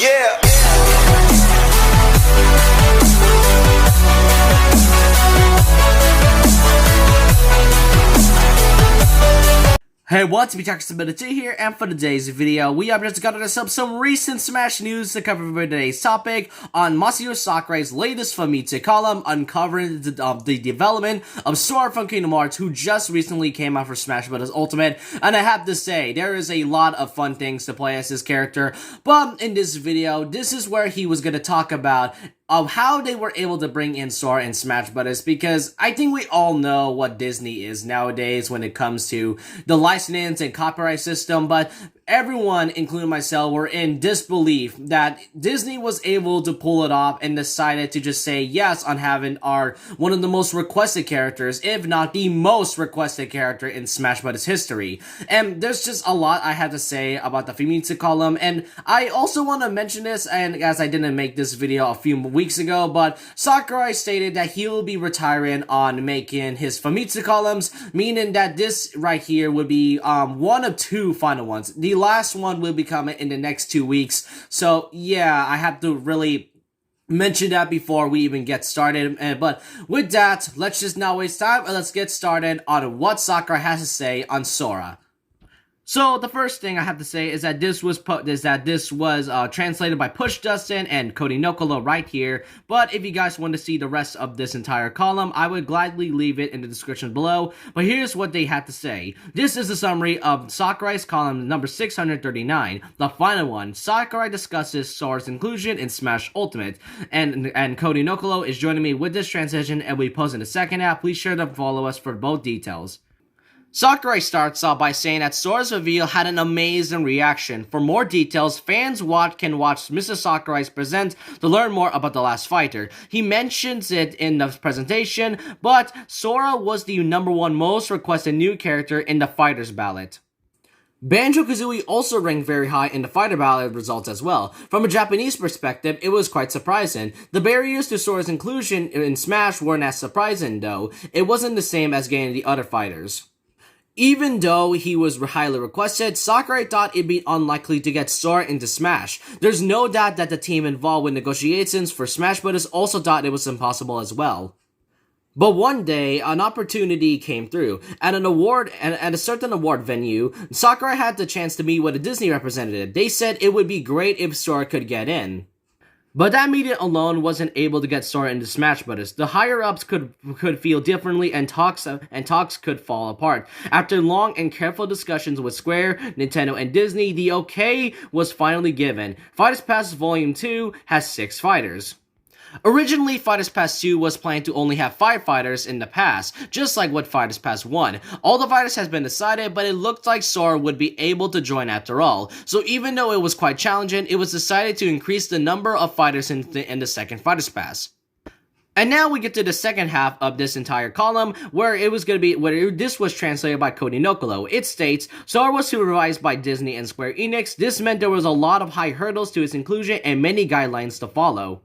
Yeah. Hey, what's up, Sakurai here, and for today's video, we have just got ourselves some recent Smash news to cover for today's topic on Masahiro Sakurai's latest Famitsu Column, uncovering the development of Sora from Kingdom Hearts, who just recently came out for Smash Bros. Ultimate, and I have to say, there is a lot of fun things to play as this character, but in this video, this is where he was going to talk about of how they were able to bring in Sora in Smash Bros. Because I think we all know what Disney is nowadays when it comes to the license and copyright system, but everyone, including myself, were in disbelief that Disney was able to pull it off and decided to just say yes on having one of the most requested characters, if not the most requested character in Smash Bros. History. And there's just a lot I have to say about the Famitsu Column, and I also want to mention this, and as I didn't make this video a few weeks ago, but Sakurai stated that he will be retiring on making his Famitsu Columns, meaning that this right here would be one of two final ones. The last one will be coming in the next 2 weeks, so yeah, I have to really mention that before we even get started. But with that, let's just not waste time and let's get started on what Sakurai has to say on Sora. So the first thing I have to say is that this was translated by Push Dustin and Cody Nokolo right here. But if you guys want to see the rest of this entire column, I would gladly leave it in the description below. But here's what they had to say. This is a summary of Sakurai's column number 639, the final one. Sakurai discusses Sora's inclusion in Smash Ultimate, and Cody Nokolo is joining me with this transition, and we post in the second half. Please sure to follow us for both details. Sakurai starts off by saying that Sora's reveal had an amazing reaction. For more details, fans can watch Mr. Sakurai's present to learn more about the last fighter. He mentions it in the presentation, but Sora was the #1 most requested new character in the Fighters Ballot. Banjo-Kazooie also ranked very high in the Fighter Ballot results as well. From a Japanese perspective, it was quite surprising. The barriers to Sora's inclusion in Smash weren't as surprising though. It wasn't the same as getting the other fighters. Even though he was highly requested, Sakurai thought it'd be unlikely to get Sora into Smash. There's no doubt that the team involved with negotiations for Smash Bros. Also thought it was impossible as well. But one day, an opportunity came through. At a certain award venue, Sakurai had the chance to meet with a Disney representative. They said it would be great if Sora could get in. But that meeting alone wasn't able to get Sora into Smash Bros. The higher-ups could feel differently, and talks could fall apart. After long and careful discussions with Square, Nintendo, and Disney, the okay was finally given. Fighters Pass Volume 2 has 6 fighters. Originally, Fighters Pass 2 was planned to only have 5 fighters in the past, just like what Fighters Pass 1. All the fighters has been decided, but it looked like Sora would be able to join after all. So even though it was quite challenging, it was decided to increase the number of fighters in the second Fighters Pass. And now we get to the second half of this entire column, where this was translated by Cody Nokolo. It states, Sora was supervised by Disney and Square Enix. This meant there was a lot of high hurdles to its inclusion and many guidelines to follow.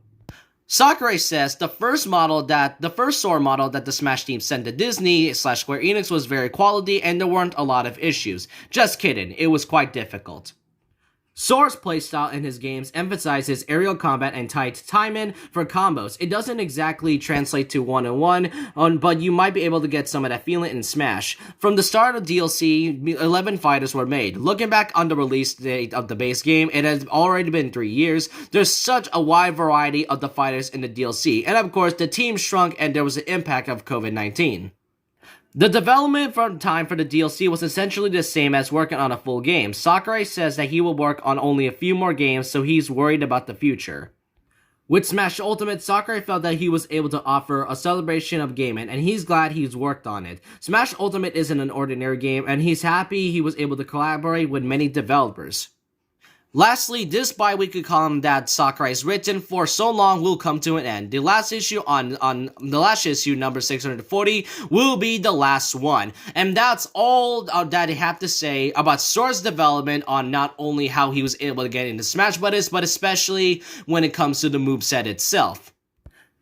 Sakurai says the first Sora model that the Smash team sent to Disney/Square Enix was very quality and there weren't a lot of issues. Just kidding, it was quite difficult. Sora's playstyle in his games emphasizes aerial combat and tight timing for combos. It doesn't exactly translate to one-on-one, but you might be able to get some of that feeling in Smash. From the start of DLC, 11 fighters were made. Looking back on the release date of the base game, it has already been 3 years. There's such a wide variety of the fighters in the DLC, and of course, the team shrunk and there was an impact of COVID-19. The development time for the DLC was essentially the same as working on a full game. Sakurai says that he will work on only a few more games, so he's worried about the future. With Smash Ultimate, Sakurai felt that he was able to offer a celebration of gaming, and he's glad he's worked on it. Smash Ultimate isn't an ordinary game, and he's happy he was able to collaborate with many developers. Lastly, this bi-weekly column that Sakurai's written for so long will come to an end. The last issue number 640 will be the last one. And that's all that I have to say about Sora's development on not only how he was able to get into Smash Bros., but especially when it comes to the moveset itself.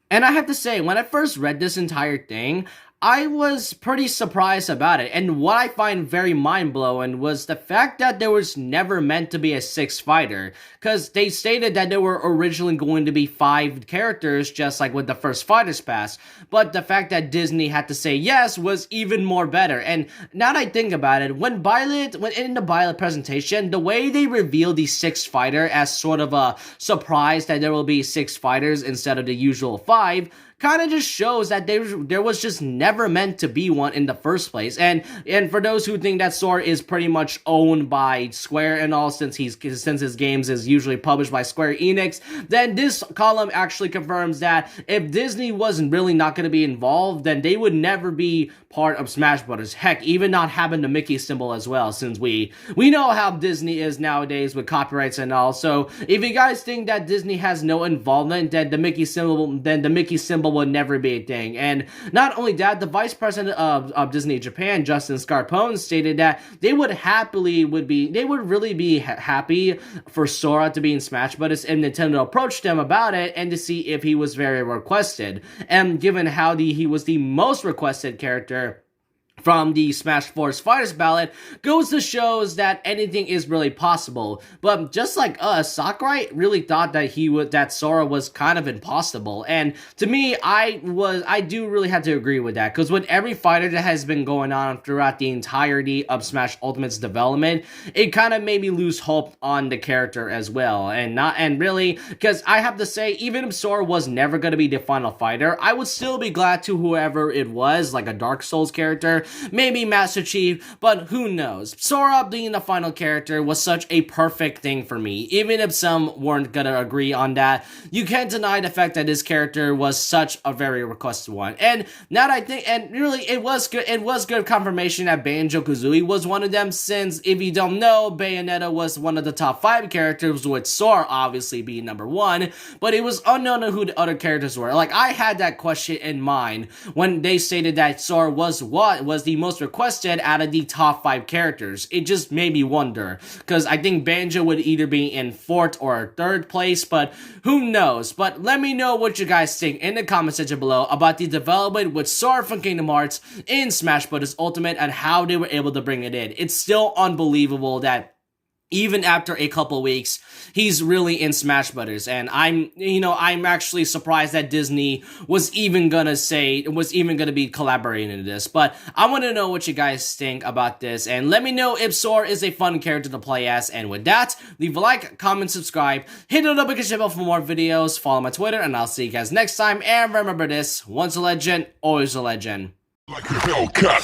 And I have to say, when I first read this entire thing, I was pretty surprised about it, and what I find very mind-blowing was the fact that there was never meant to be a sixth fighter, because they stated that there were originally going to be 5 characters, just like with the first Fighters Pass, but the fact that Disney had to say yes was even more better. And now that I think about it, when in the Violet presentation, the way they revealed the sixth fighter as sort of a surprise that there will be 6 fighters instead of the usual 5, kind of just shows that there was just never meant to be one in the first place. And for those who think that Sora is pretty much owned by Square and all, since his games is usually published by Square Enix, then this column actually confirms that if Disney wasn't really not going to be involved, then they would never be part of Smash Brothers. Heck, even not having the Mickey symbol as well, since we know how Disney is nowadays with copyrights and all. So if you guys think that Disney has no involvement, then the Mickey symbol will never be a thing. And not only that, the vice president of Disney Japan, Justin Scarpone, stated that they would really be happy for Sora to be in Smash Brothers, and Nintendo approached them about it and to see if he was very requested. And given how he was the most requested character from the Smash 4's Fighters ballot, goes to shows that anything is really possible. But just like us, Sakurai really thought that Sora was kind of impossible. And to me, I do really have to agree with that, because with every fighter that has been going on throughout the entirety of Smash Ultimate's development, it kind of made me lose hope on the character as well. And really, because I have to say, even if Sora was never going to be the final fighter, I would still be glad to whoever it was, like a Dark Souls character, maybe Master Chief, but who knows. Sora being the final character was such a perfect thing for me. Even if some weren't gonna agree on that, you can't deny the fact that this character was such a very requested one. And now that I think, and really it was good confirmation that Banjo-Kazooie was one of them, since if you don't know, Bayonetta was one of the top 5 characters, with Sora obviously being number 1, but it was unknown who the other characters were. Like, I had that question in mind when they stated that Sora was the most requested out of the top 5 characters. It just made me wonder, because I think Banjo would either be in 4th or 3rd place, but who knows. But let me know what you guys think in the comment section below about the development with Sora from Kingdom Hearts in Smash Bros. Ultimate and how they were able to bring it in. It's still unbelievable that even after a couple weeks, he's really in Smash Brothers, and I'm actually surprised that Disney was even gonna be collaborating in this. But I want to know what you guys think about this, and let me know if Sora is a fun character to play as. And with that, leave a like, comment, subscribe, hit the notification bell for more videos, follow my Twitter, and I'll see you guys next time. And remember this: once a legend, always a legend. Like a Hellcat.